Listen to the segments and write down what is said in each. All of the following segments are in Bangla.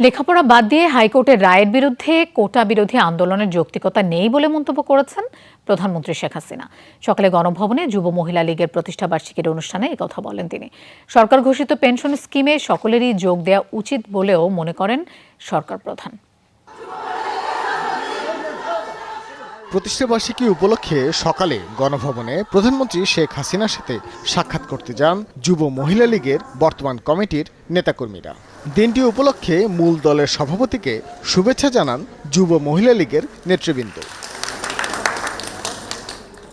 লেখাপড়া বাদ দিয়ে হাইকোর্টের রায়ের বিরুদ্ধে কোটা বিরোধী আন্দোলনের যৌক্তিকতা নেই বলে মন্তব্য করেছেন প্রধানমন্ত্রী শেখ হাসিনা। সকালে গণভবনে যুব মহিলা লীগের প্রতিষ্ঠাবার্ষিকীর অনুষ্ঠানে এই কথা বলেন তিনি। সরকার ঘোষিত পেনশন স্কিমে সকলেরই যোগ দেওয়া উচিত বলেও মনে করেন সরকার প্রধান। প্রতিষ্ঠাবার্ষিকী উপলক্ষে সকালে গণভবনে প্রধানমন্ত্রী শেখ হাসিনার সাথে সাক্ষাৎ করতে যান যুব মহিলা লীগের বর্তমান কমিটির নেতাকর্মীরা। দিনটি উপলক্ষে মূল দলের সভাপতিকে শুভেচ্ছা জানান যুব মহিলা লীগের নেতৃবৃন্দ।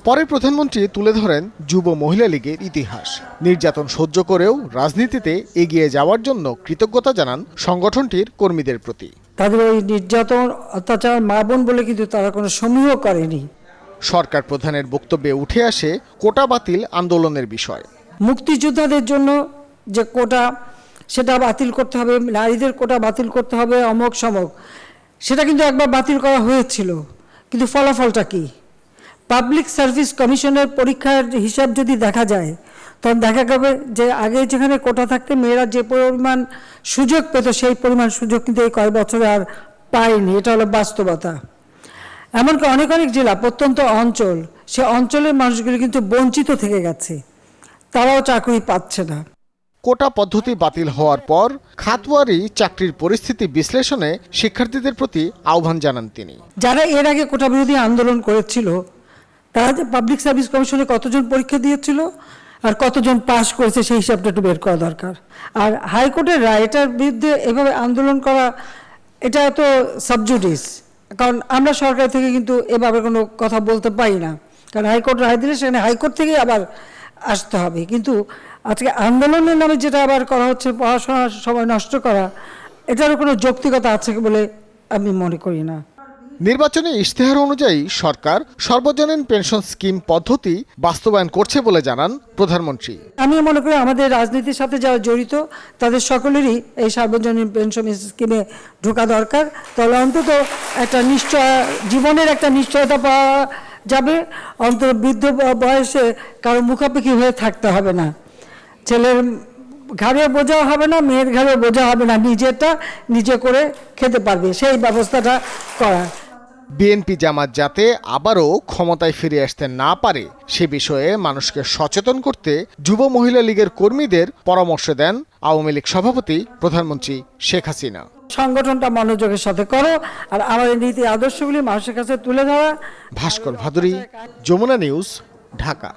পরে প্রধানমন্ত্রী তুলে ধরেন যুব মহিলা লীগের ইতিহাস। নির্যাতন সহ্য করেও রাজনীতিতে এগিয়ে যাওয়ার জন্য কৃতজ্ঞতা জানান সংগঠনটির কর্মীদের প্রতি। তাদের ওই নির্যাতন অত্যাচার মা বোন বলে কিন্তু তারা কোনো সমীহ করেনি। সরকার প্রধানের বক্তব্যে উঠে আসে কোটা বাতিল আন্দোলনের বিষয়। মুক্তিযোদ্ধাদের জন্য যে কোটা সেটা বাতিল করতে হবে, নারীদের কোটা বাতিল করতে হবে, অমক সমক, সেটা কিন্তু একবার বাতিল করা হয়েছিল, কিন্তু ফলাফলটা কি? পাবলিক সার্ভিস কমিশনের পরীক্ষার হিসাব যদি দেখা যায় তখন দেখা যাবে যে আগে যেখানে কোটা থাকতে মেয়েরা যে পরিমাণ সুযোগ পেত সেই পরিমাণ সুযোগ কিন্তু এই কয়েক বছরে আর পায়নি। এটা হলো বাস্তবতা। এমনকি অনেক অনেক জেলা, প্রত্যন্ত অঞ্চল, সে অঞ্চলের মানুষগুলি কিন্তু বঞ্চিত থেকে গেছে, তারাও চাকরি পাচ্ছে না। কোটা পদ্ধতি বাতিল হওয়ার পর খাতওয়ারি চাকরির পরিস্থিতি বিশ্লেষণে শিক্ষার্থীদের প্রতি আহ্বান জানান তিনি। যারা এর আগে কোটা বিরোধী আন্দোলন করেছিল তারা পাবলিক সার্ভিস কমিশনে কতজন পরীক্ষা দিয়েছিল আর কতজন পাস করেছে সেই হিসাবটা একটু বের করা দরকার। আর হাইকোর্টের রায়, এটার বিরুদ্ধে এভাবে আন্দোলন করা এটা তো সাবজুডিস, কারণ আমরা সরকার থেকে কিন্তু এভাবে কোনো কথা বলতে পারি না, কারণ হাইকোর্ট রায় দিলে সেখানে হাইকোর্ট থেকেই আবার আসতে হবে। কিন্তু আজকে আন্দোলনের নামে যেটা আবার করা হচ্ছে, পড়াশোনার সময় নষ্ট করা, এটারও কোনো যৌক্তিকতা আছে বলে আমি মনে করি না। নির্বাচনী ইশতেহার অনুযায়ী সরকার সর্বজনীন পেনশন স্কিম পদ্ধতি বাস্তবায়ন করছে বলে জানান প্রধানমন্ত্রী। আমি মনে করি আমাদের রাজনীতির সাথে যারা জড়িত তাদের সকলেরই এই সার্বজনীন পেনশন স্কিমে ঢোকা দরকার। তাহলে অন্তত একটা জীবনের একটা নিশ্চয়তা পাওয়া যাবে। অন্তত বৃদ্ধ বয়সে কারো মুখাপেক্ষি হয়ে থাকতে হবে না, ছেলের ঘাড়ে বোঝা হবে না, মেয়ের ঘাড়ে বোঝা হবে না, নিজেরটা নিজে করে খেতে পারবে, সেই ব্যবস্থাটা করা। বিএনপি জামাত যাতে আবারও ক্ষমতায় ফিরে আসতে না পারে সে বিষয়ে মানুষকে সচেতন করতে যুব মহিলা লীগের কর্মীদের পরামর্শ দেন আওয়ামী লীগ সভাপতি প্রধানমন্ত্রী শেখ হাসিনা। সংগঠনটা মনোযোগের সাথে করো আর আমাদের নীতি আদর্শগুলি মানুষের কাছে তুলে ধরা। ভাস্কর ভাদুরী, যমুনা নিউজ, ঢাকা।